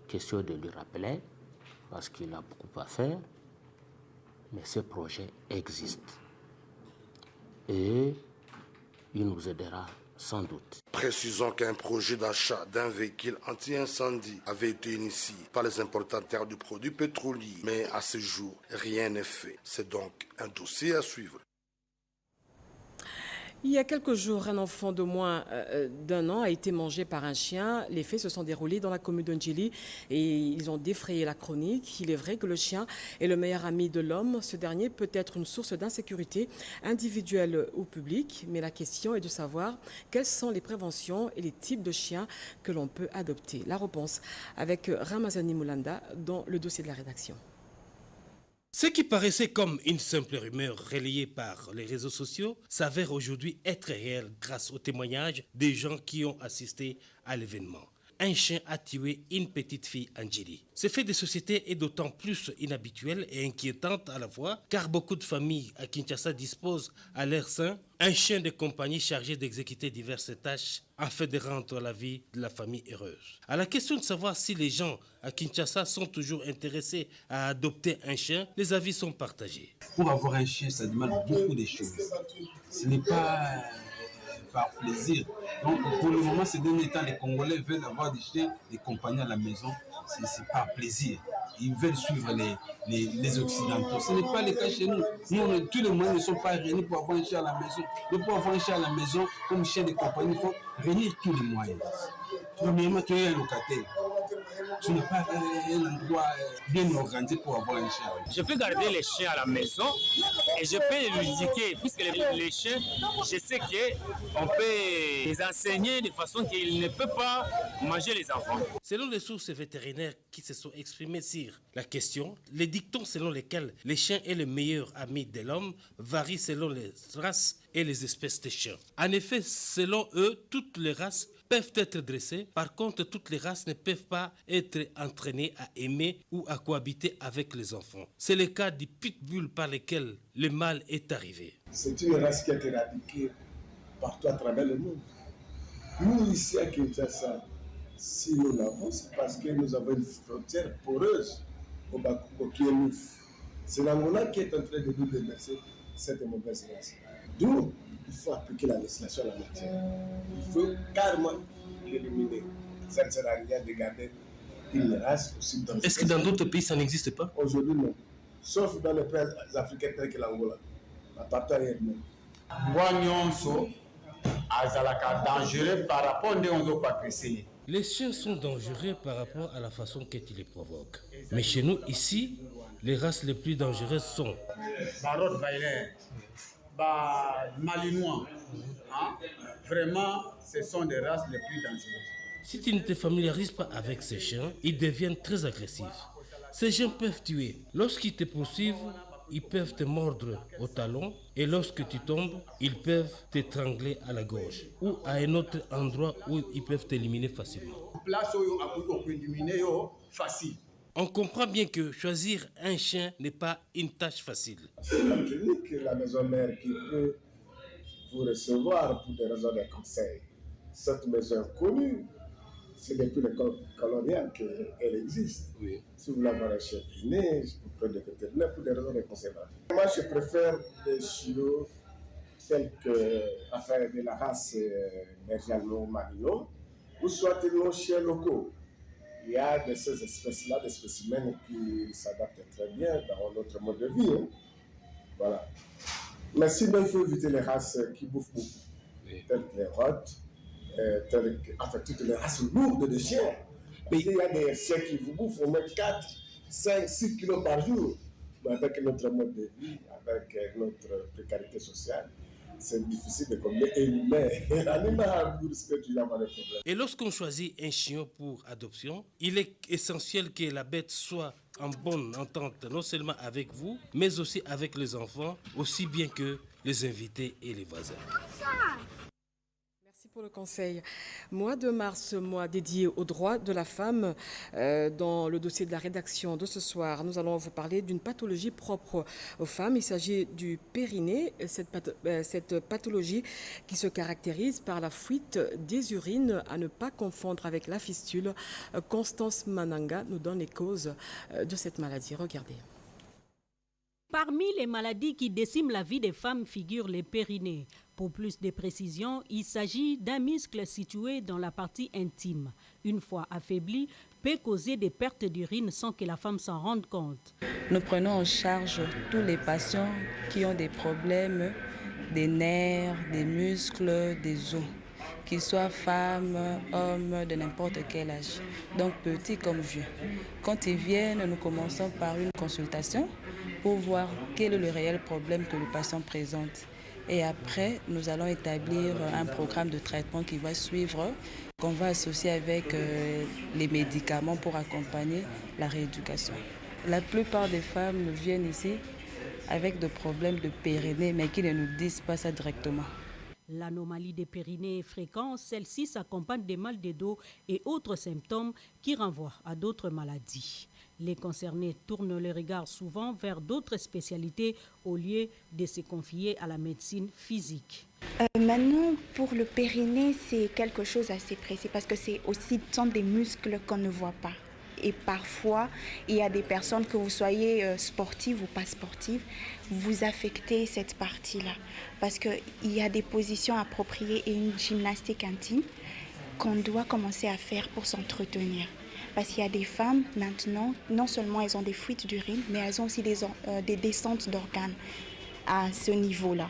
question de lui rappeler, parce qu'il a beaucoup à faire, mais ce projet existe. Et il nous aidera sans doute. Précisons qu'un projet d'achat d'un véhicule anti-incendie avait été initié par les importateurs du produit pétrolier, mais à ce jour, rien n'est fait. C'est donc un dossier à suivre. Il y a quelques jours, un enfant de moins d'1 an a été mangé par un chien. Les faits se sont déroulés dans la commune d'Ndjili et ils ont défrayé la chronique. Il est vrai que le chien est le meilleur ami de l'homme. Ce dernier peut être une source d'insécurité individuelle ou publique, mais la question est de savoir quelles sont les préventions et les types de chiens que l'on peut adopter. La réponse avec Ramazani Moulanda dans le dossier de la rédaction. Ce qui paraissait comme une simple rumeur relayée par les réseaux sociaux s'avère aujourd'hui être réel grâce aux témoignages des gens qui ont assisté à l'événement. un chien a tué une petite fille en Djili. Ce fait de société est d'autant plus inhabituel et inquiétant à la fois, car beaucoup de familles à Kinshasa disposent à leur sein un chien de compagnie chargé d'exécuter diverses tâches afin de rendre la vie de la famille heureuse. À la question de savoir si les gens à Kinshasa sont toujours intéressés à adopter un chien, les avis sont partagés. Pour avoir un chien, ça demande beaucoup de choses. Ce n'est pas par plaisir. Donc pour le moment, ces derniers temps, les Congolais veulent avoir des chiens, des compagnies à la maison. C'est par plaisir. Ils veulent suivre les Occidentaux. Ce n'est pas le cas chez nous. Nous, tous les moyens ne sont pas réunis pour avoir un chien à la maison. Mais pour avoir un chien à la maison, comme chien de compagnie, il faut réunir tous les moyens. Premièrement, qu'il y ait un locataire. Ce n'est pas un endroit bien organisé pour avoir un chien. Je peux garder les chiens à la maison et je peux lui éduquer, puisque les chiens, je sais qu'on peut les enseigner de façon qu'ils ne peuvent pas manger les enfants. Selon les sources vétérinaires qui se sont exprimées sur la question, les dictons selon lesquels les chiens est le meilleur ami de l'homme varient selon les races et les espèces de chiens. En effet, selon eux, toutes les races peuvent être dressées. Par contre, toutes les races ne peuvent pas être entraînées à aimer ou à cohabiter avec les enfants. C'est le cas du pitbull par lequel le mal est arrivé. C'est une race qui a été éradiquée partout à travers le monde. Nous, ici à Kinshasa, si nous l'avons, c'est parce que nous avons une frontière poreuse au Bakuko qui est Nouf. C'est l'Angola qui est en train de nous déverser cette mauvaise race. D'où il faut appliquer la législation à la matière. Il faut carrément l'éliminer. Ça ne sert à rien de garder une race aussi dangereuse. Est-ce que dans d'autres pays, ça n'existe pas? Aujourd'hui, non. Sauf dans les pays africains tels que l'Angola. À part ailleurs, non. Les chiens sont dangereux par rapport à la façon que tu les provoques. Mais chez nous, ici, les races les plus dangereuses sont Malinois. Vraiment, ce sont des races les plus dangereuses. Si tu ne te familiarises pas avec ces chiens, ils deviennent très agressifs. Ces chiens peuvent tuer. Lorsqu'ils te poursuivent, ils peuvent te mordre au talon et lorsque tu tombes, ils peuvent t'étrangler à la gorge ou à un autre endroit où ils peuvent t'éliminer facilement. On comprend bien que choisir un chien n'est pas une tâche facile. C'est la clinique, la maison mère qui peut vous recevoir pour des raisons de conseil. Cette maison connue, c'est depuis le colonial qu'elle existe. Oui. Si vous voulez avoir un chien finé, vous prenez des vétérinaires pour des raisons de conseil. Moi, je préfère des chiots tels que, enfin, de la race Berger-Allemand-Malinois, ou soit nos chiens locaux. Il y a de ces espèces-là, des spécimens qui s'adaptent très bien dans notre mode de vie. Hein. Voilà. Mais sinon, il faut éviter les races qui bouffent beaucoup, telles que les rottes, enfin, toutes les races lourdes de chiens. Mais il y a des chiens qui vous bouffent au moins 4, 5, 6 kilos par jour. Mais avec notre mode de vie, avec notre précarité sociale, c'est difficile de combiner un humain et l'animal pour risquer toujours d'avoir des problèmes. Et lorsqu'on choisit un chien pour adoption, il est essentiel que la bête soit en bonne entente non seulement avec vous, mais aussi avec les enfants, aussi bien que les invités et les voisins. Merci pour le conseil. Mois de mars, mois dédié aux droits de la femme. Dans le dossier de la rédaction de ce soir, nous allons vous parler d'une pathologie propre aux femmes. Il s'agit du périnée, cette pathologie qui se caractérise par la fuite des urines, à ne pas confondre avec la fistule. Constance Mananga nous donne les causes de cette maladie. Regardez. Parmi les maladies qui déciment la vie des femmes figurent les périnées. Pour plus de précision, il s'agit d'un muscle situé dans la partie intime. Une fois affaibli, peut causer des pertes d'urine sans que la femme s'en rende compte. Nous prenons en charge tous les patients qui ont des problèmes des nerfs, des muscles, des os, qu'ils soient femmes, hommes, de n'importe quel âge, donc petits comme vieux. Quand ils viennent, nous commençons par une consultation pour voir quel est le réel problème que le patient présente. Et après, nous allons établir un programme de traitement qui va suivre, qu'on va associer avec les médicaments pour accompagner la rééducation. La plupart des femmes viennent ici avec des problèmes de périnée, mais qui ne nous disent pas ça directement. L'anomalie des périnées est fréquente, celle-ci s'accompagne des mal de dos et autres symptômes qui renvoient à d'autres maladies. Les concernés tournent les regards souvent vers d'autres spécialités au lieu de se confier à la médecine physique. Maintenant, pour le périnée, c'est quelque chose d'assez précis parce que ce sont des muscles qu'on ne voit pas. Et parfois, il y a des personnes, que vous soyez sportive ou pas sportive, vous affectez cette partie-là. Parce qu'il y a des positions appropriées et une gymnastique intime qu'on doit commencer à faire pour s'entretenir. Parce qu'il y a des femmes, maintenant, non seulement elles ont des fuites d'urine, mais elles ont aussi des descentes d'organes à ce niveau-là.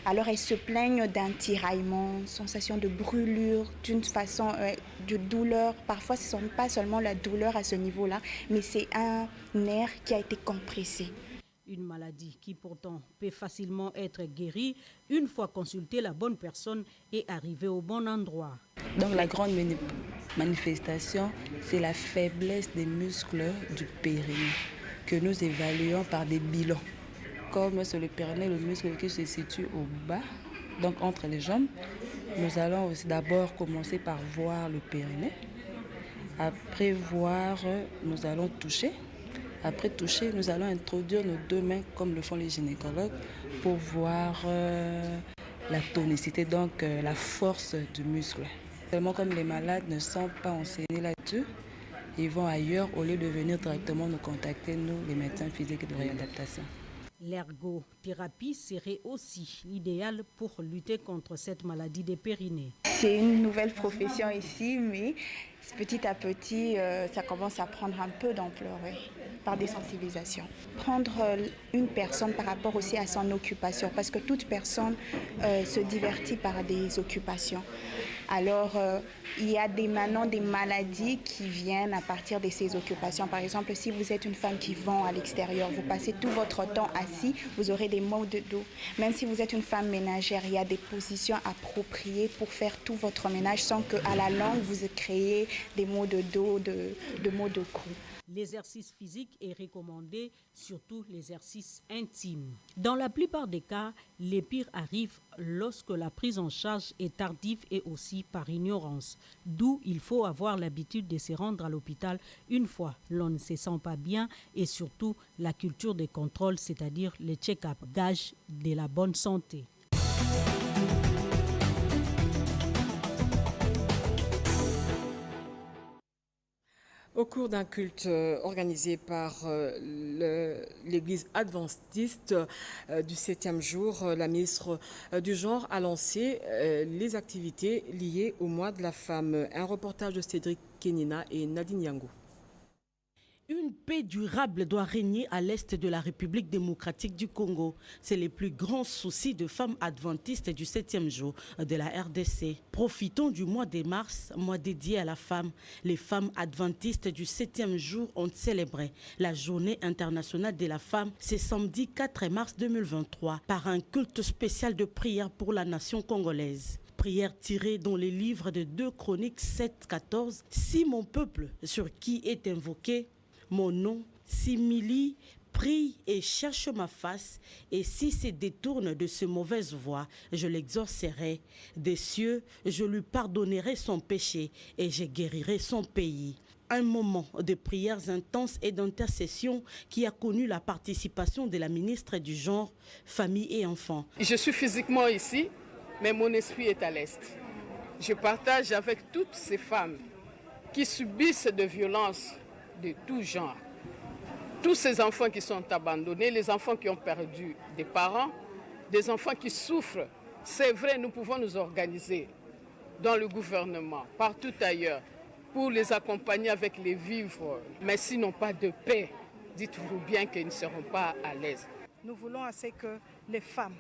Alors elles se plaignent d'un tiraillement, sensation de brûlure, d'une façon de douleur. Parfois ce ne sont pas seulement la douleur à ce niveau-là, mais c'est un nerf qui a été compressé. Une maladie qui pourtant peut facilement être guérie une fois consultée la bonne personne et arrivée au bon endroit. Donc la grande manifestation, c'est la faiblesse des muscles du périnée que nous évaluons par des bilans. Comme c'est le périnée, le muscle qui se situe au bas, donc entre les jambes, nous allons aussi d'abord commencer par voir le périnée. Après voir, nous allons toucher. Après toucher, nous allons introduire nos deux mains comme le font les gynécologues pour voir la tonicité, donc la force du muscle. Seulement comme les malades ne sont pas enseignés là-dessus, ils vont ailleurs au lieu de venir directement nous contacter, nous, les médecins physiques de réadaptation. L'ergothérapie serait aussi idéale pour lutter contre cette maladie des périnées. C'est une nouvelle profession ici, mais petit à petit, ça commence à prendre un peu d'ampleur, oui, par des sensibilisations. Prendre une personne par rapport aussi à son occupation, parce que toute personne se divertit par des occupations. Alors, il y a maintenant des maladies qui viennent à partir de ces occupations. Par exemple, si vous êtes une femme qui vend à l'extérieur, vous passez tout votre temps assis, vous aurez des maux de dos. Même si vous êtes une femme ménagère, il y a des positions appropriées pour faire tout votre ménage sans qu'à la longue, vous créez des maux de dos, de maux de cou. L'exercice physique est recommandé, surtout l'exercice intime. Dans la plupart des cas, les pires arrivent lorsque la prise en charge est tardive et aussi par ignorance. D'où il faut avoir l'habitude de se rendre à l'hôpital une fois l'on ne se sent pas bien et surtout la culture des contrôles, c'est-à-dire les check-up, gage de la bonne santé. Au cours d'un culte organisé par l'Église adventiste du 7e jour, la ministre du Genre a lancé les activités liées au mois de la femme. Un reportage de Cédric Kenina et Nadine Yango. Une paix durable doit régner à l'est de la République démocratique du Congo. C'est le plus grand souci de femmes adventistes du 7e jour de la RDC. Profitons du mois de mars, mois dédié à la femme. Les femmes adventistes du 7e jour ont célébré la journée internationale de la femme ce samedi 4 mars 2023 par un culte spécial de prière pour la nation congolaise. Prière tirée dans les livres de 2 Chroniques 7-14. Si mon peuple sur qui est invoqué mon nom s'humilie, prie et cherche ma face, et si se détourne de ce mauvaise voie, je l'exorcerai. Des cieux, je lui pardonnerai son péché et je guérirai son pays. Un moment de prières intenses et d'intercession qui a connu la participation de la ministre du Genre, Famille et Enfants. Je suis physiquement ici, mais mon esprit est à l'Est. Je partage avec toutes ces femmes qui subissent de violences de tout genre. Tous ces enfants qui sont abandonnés, les enfants qui ont perdu des parents, des enfants qui souffrent. C'est vrai, nous pouvons nous organiser dans le gouvernement, partout ailleurs, pour les accompagner avec les vivres. Mais s'ils n'ont pas de paix, dites-vous bien qu'ils ne seront pas à l'aise. Nous voulons assez que les femmes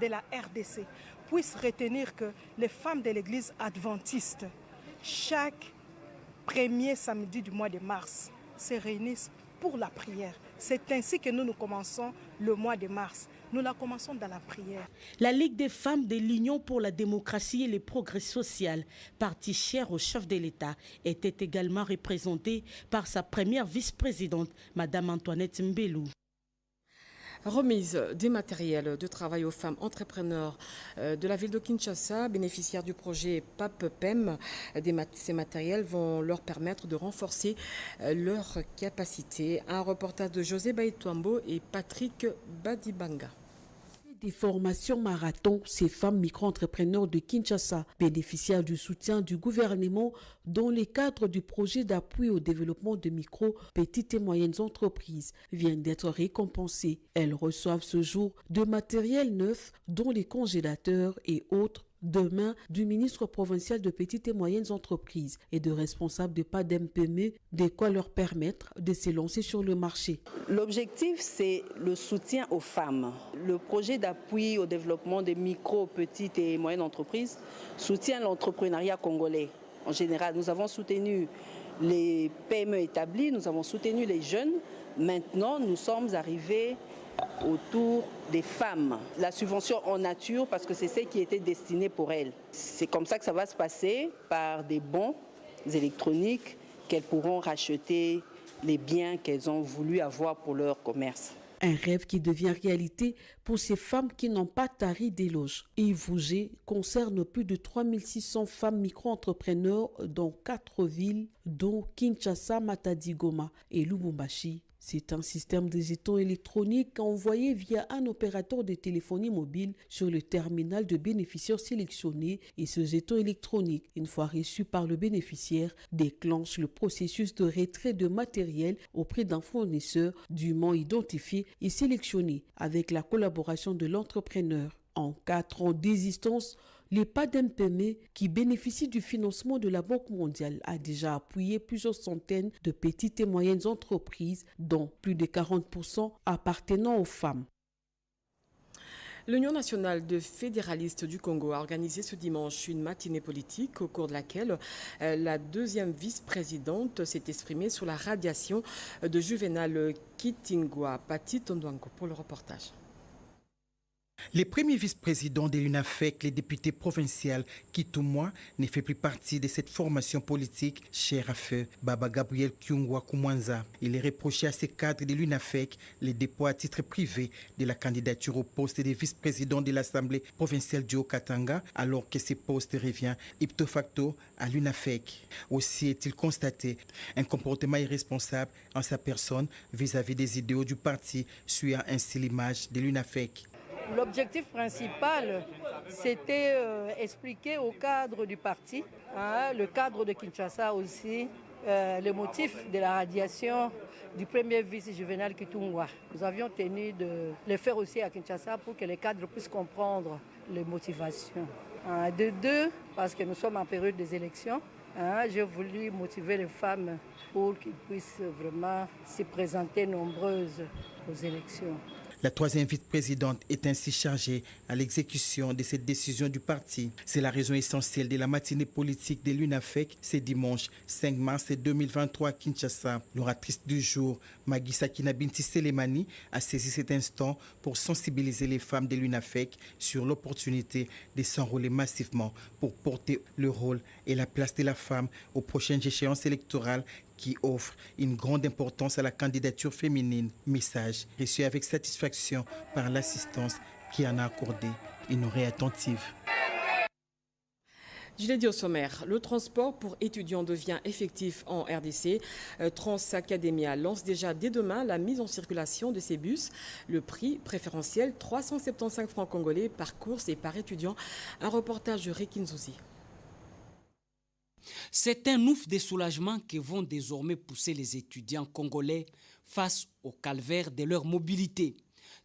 de la RDC puissent retenir que les femmes de l'Église adventiste, chaque premier samedi du mois de mars, se réunissent pour la prière. C'est ainsi que nous commençons le mois de mars. Nous la commençons dans la prière. La Ligue des femmes de l'Union pour la démocratie et le progrès social, parti cher au chef de l'État, était également représentée par sa première vice-présidente, Madame Antoinette Mbelou. Remise des matériels de travail aux femmes entrepreneurs de la ville de Kinshasa, bénéficiaires du projet PAP-PEM. Ces matériels vont leur permettre de renforcer leurs capacités. Un reportage de José Baïtouambo et Patrick Badibanga. Des formations marathon, ces femmes micro-entrepreneurs de Kinshasa, bénéficiaires du soutien du gouvernement dans le cadre du projet d'appui au développement de micro, petites et moyennes entreprises, viennent d'être récompensées. Elles reçoivent ce jour de matériel neuf, dont les congélateurs et autres, demain du ministre provincial de petites et moyennes entreprises et de responsables de PADMPME, de quoi leur permettre de se lancer sur le marché. L'objectif, c'est le soutien aux femmes. Le projet d'appui au développement des micro, petites et moyennes entreprises soutient l'entrepreneuriat congolais. En général, nous avons soutenu les PME établies, nous avons soutenu les jeunes. Maintenant, nous sommes arrivés autour des femmes. La subvention en nature, parce que c'est ce qui était destiné pour elles. C'est comme ça que ça va se passer, par des bons électroniques qu'elles pourront racheter les biens qu'elles ont voulu avoir pour leur commerce. Un rêve qui devient réalité pour ces femmes qui n'ont pas tari d'éloges. Yves Vouget concerne plus de 3600 femmes micro-entrepreneurs dans 4 villes, dont Kinshasa, Matadi, Goma et Lubumbashi. C'est un système de jetons électroniques envoyé via un opérateur de téléphonie mobile sur le terminal de bénéficiaires sélectionnés, et ce jeton électronique, une fois reçu par le bénéficiaire, déclenche le processus de retrait de matériel auprès d'un fournisseur dûment identifié et sélectionné avec la collaboration de l'entrepreneur. En 4 ans d'existence, le PADMPME, qui bénéficie du financement de la Banque mondiale, a déjà appuyé plusieurs centaines de petites et moyennes entreprises, dont plus de 40% appartenant aux femmes. L'Union nationale de fédéralistes du Congo a organisé ce dimanche une matinée politique au cours de laquelle la deuxième vice-présidente s'est exprimée sur la radiation de Juvenal Kitingwa. Pati Tondwango pour le reportage. Les premiers vice-présidents de l'UNAFEC, les députés provinciaux Kitoumoua, ne fait plus partie de cette formation politique chère à feu. Baba Gabriel Kyungwa Kumwanza. Il est reproché à ces cadres de l'UNAFEC le dépôt à titre privé de la candidature au poste de vice-président de l'Assemblée provinciale du Haut-Katanga, alors que ce poste revient ipso facto à l'UNAFEC. Aussi est-il constaté un comportement irresponsable en sa personne vis-à-vis des idéaux du parti, suivant ainsi l'image de l'UNAFEC. L'objectif principal, c'était expliquer au cadre du parti, le cadre de Kinshasa aussi, le motif de la radiation du premier vice Juvenal Kitungwa. Nous avions tenu de le faire aussi à Kinshasa pour que les cadres puissent comprendre les motivations. De deux, parce que nous sommes en période des élections, j'ai voulu motiver les femmes pour qu'ils puissent vraiment se présenter nombreuses aux élections. La troisième vice-présidente est ainsi chargée à l'exécution de cette décision du parti. C'est la raison essentielle de la matinée politique de l'UNAFEC ce dimanche 5 mars 2023 à Kinshasa. L'oratrice du jour, Magui Sakina Binti Selemani, a saisi cet instant pour sensibiliser les femmes de l'UNAFEC sur l'opportunité de s'enrôler massivement pour porter le rôle et la place de la femme aux prochaines échéances électorales qui offre une grande importance à la candidature féminine. Message reçu avec satisfaction par l'assistance qui en a accordé une oreille attentive. Je l'ai dit au sommaire, le transport pour étudiants devient effectif en RDC. Transacademia lance déjà dès demain la mise en circulation de ces bus. Le prix préférentiel, 375 francs congolais par course et par étudiant. Un reportage de Rikin Zouzi. C'est un ouf de soulagement que vont désormais pousser les étudiants congolais face au calvaire de leur mobilité.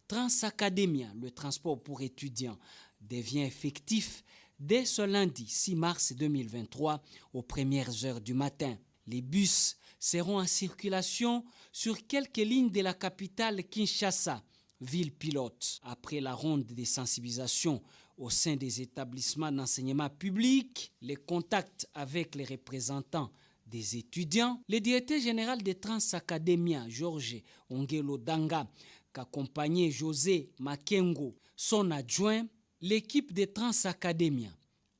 Transacademia, le transport pour étudiants, devient effectif dès ce lundi 6 mars 2023 aux premières heures du matin. Les bus seront en circulation sur quelques lignes de la capitale Kinshasa, ville pilote. Après la ronde de sensibilisation au sein des établissements d'enseignement public, les contacts avec les représentants des étudiants, le directeur général de Transacademia, Georges Ongelo Danga, qu'accompagnait José Makengo, son adjoint, l'équipe de Transacademia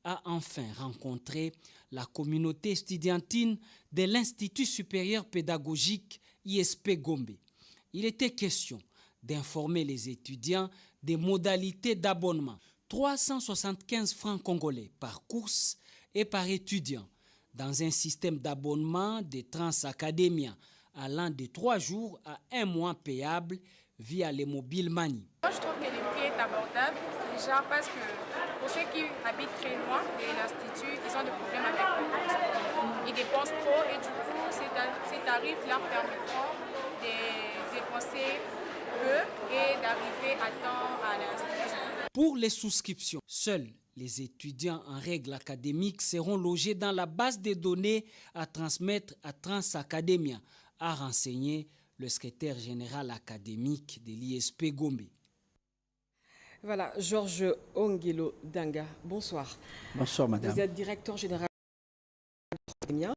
a enfin rencontré la communauté estudiantine de l'Institut supérieur pédagogique ISP Gombe. Il était question d'informer les étudiants des modalités d'abonnement. 375 francs congolais par course et par étudiant dans un système d'abonnement de Transacademia allant de 3 jours à 1 mois payable via les mobile money. Moi, je trouve que le prix est abordable, déjà parce que pour ceux qui habitent très loin de l'Institut, ils ont des problèmes avec le transport. Ils dépensent trop et du coup, ces tarifs leur permettront de dépenser peu et d'arriver à temps à l'Institut. Pour les souscriptions, seuls les étudiants en règle académique seront logés dans la base de données à transmettre à Transacademia, a renseigné le secrétaire général académique de l'ISP Gombe. Voilà, Georges Ongelo Danga, bonsoir. Bonsoir madame. Vous êtes directeur général de l'Académie.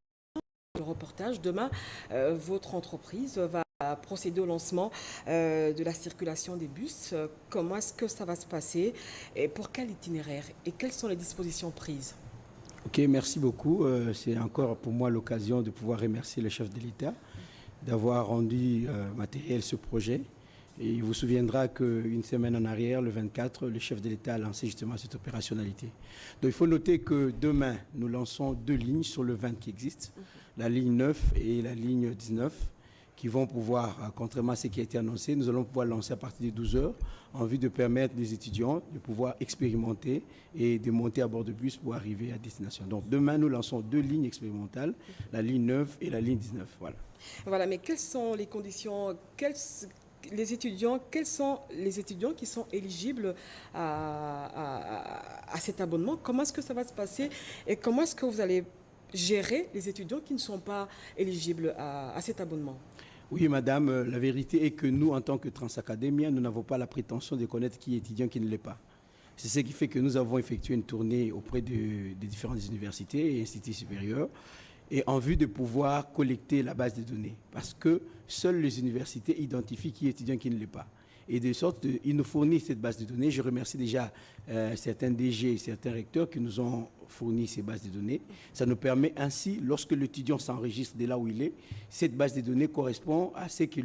Le reportage, demain, votre entreprise va procéder au lancement de la circulation des bus. Comment est-ce que ça va se passer et pour quel itinéraire et quelles sont les dispositions prises? Ok, merci beaucoup. C'est encore pour moi l'occasion de pouvoir remercier le chef de l'État d'avoir rendu matériel ce projet. Et il vous souviendra qu'une semaine en arrière, le 24, le chef de l'État a lancé justement cette opérationnalité. Donc il faut noter que demain, nous lançons 2 lignes sur le 20 qui existent, la ligne 9 et la ligne 19, qui vont pouvoir, contrairement à ce qui a été annoncé, nous allons pouvoir lancer à partir de 12 heures en vue de permettre aux étudiants de pouvoir expérimenter et de monter à bord de bus pour arriver à destination. Donc demain, nous lançons 2 lignes expérimentales, la ligne 9 et la ligne 19. Voilà. Voilà, mais quelles sont les conditions, quels sont les étudiants qui sont éligibles à cet abonnement? Comment est-ce que ça va se passer et comment est-ce que vous allez gérer les étudiants qui ne sont pas éligibles à cet abonnement? Oui, madame, la vérité est que nous, en tant que Transacademia, nous n'avons pas la prétention de connaître qui est étudiant, qui ne l'est pas. C'est ce qui fait que nous avons effectué une tournée auprès des différentes universités et instituts supérieurs et en vue de pouvoir collecter la base de données. Parce que seules les universités identifient qui est étudiant, qui ne l'est pas. Et de sorte, ils nous fournissent cette base de données. Je remercie déjà certains DG et certains recteurs qui nous ont fourni ces bases de données. Ça nous permet ainsi, lorsque l'étudiant s'enregistre de là où il est, cette base de données correspond à ce que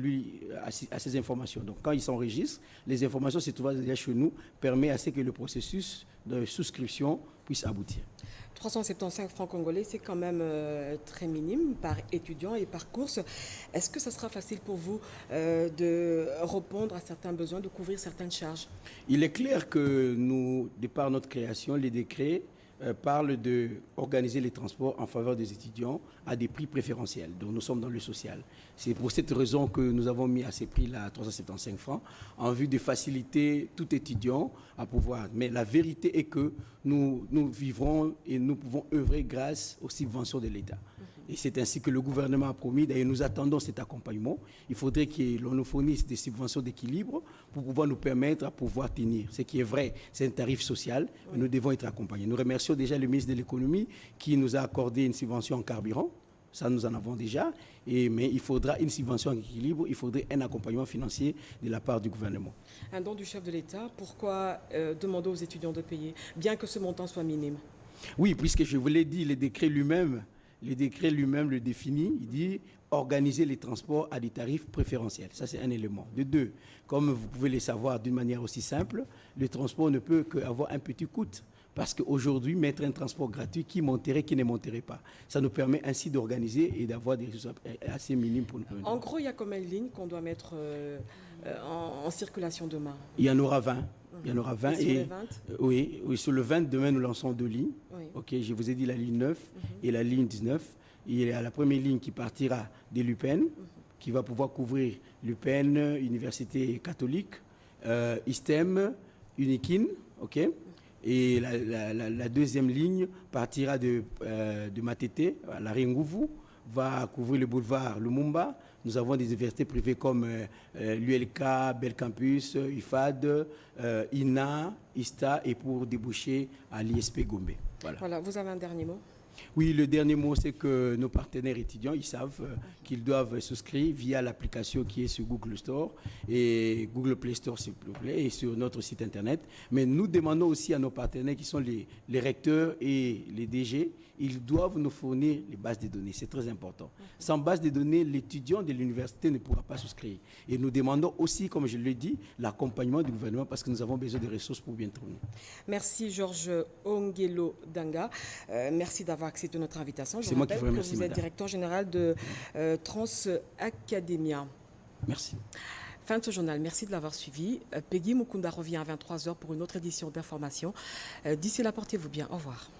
à ces informations. Donc quand il s'enregistre, les informations se trouvent déjà chez nous, permet à ce que le processus de souscription puisse aboutir. 375 francs congolais, c'est quand même très minime par étudiant et par course. Est-ce que ça sera facile pour vous de répondre à certains besoins, de couvrir certaines charges? Il est clair que nous, de par notre création, les décrets parlent d'organiser les transports en faveur des étudiants à des prix préférentiels. Donc nous sommes dans le social. C'est pour cette raison que nous avons mis à ces prix-là 375 francs en vue de faciliter tout étudiant à pouvoir. Mais la vérité est que nous vivrons et nous pouvons œuvrer grâce aux subventions de l'État. Et c'est ainsi que le gouvernement a promis, d'ailleurs nous attendons cet accompagnement. Il faudrait qu'on nous fournisse des subventions d'équilibre pour pouvoir nous permettre à pouvoir tenir. Ce qui est vrai, c'est un tarif social, mais nous devons être accompagnés. Nous remercions déjà le ministre de l'économie qui nous a accordé une subvention en carburant. Ça, nous en avons déjà. Mais il faudra une subvention en équilibre, il faudrait un accompagnement financier de la part du gouvernement. Un don du chef de l'État, pourquoi demander aux étudiants de payer, bien que ce montant soit minime? Oui, puisque je vous l'ai dit, le décret lui-même le définit. Il dit organiser les transports à des tarifs préférentiels. Ça, c'est un élément. De 2, comme vous pouvez le savoir d'une manière aussi simple, le transport ne peut qu'avoir un petit coût. Parce qu'aujourd'hui, mettre un transport gratuit, qui monterait, qui ne monterait pas. Ça nous permet ainsi d'organiser et d'avoir des ressources assez minimes pour nous. En gros, il y a combien de lignes qu'on doit mettre en circulation demain? Il y en aura 20. Il y en aura 20. Et sur les 20 oui, sur le 20, demain, nous lançons 2 lignes. Oui. Ok, je vous ai dit la ligne 9 et la ligne 19. Il y a la première ligne qui partira de l'UPEN, qui va pouvoir couvrir l'UPEN, Université catholique, ISTEM, Unikin, ok. Et la deuxième ligne partira de Matete, la Ringouvou, va couvrir le boulevard Lumumba. Nous avons des universités privées comme l'ULK, Bel Campus, IFAD, INA, ISTA et pour déboucher à l'ISP Gombe. Voilà, vous avez un dernier mot? Oui, le dernier mot, c'est que nos partenaires étudiants, ils savent qu'ils doivent souscrire via l'application qui est sur Google Store et Google Play Store, s'il vous plaît, et sur notre site Internet. Mais nous demandons aussi à nos partenaires qui sont les recteurs et les DG, ils doivent nous fournir les bases de données. C'est très important. Sans base de données, l'étudiant de l'université ne pourra pas souscrire. Et nous demandons aussi, comme je l'ai dit, l'accompagnement du gouvernement parce que nous avons besoin de ressources pour bien tourner. Merci Georges Ongelo Danga. Merci d'avoir accepté notre invitation. C'est moi qui vous remercie, vous êtes directeur général de Trans Academia. Merci. Fin de ce journal, merci de l'avoir suivi. Peggy Mukunda revient à 23h pour une autre édition d'information. D'ici là, portez-vous bien. Au revoir.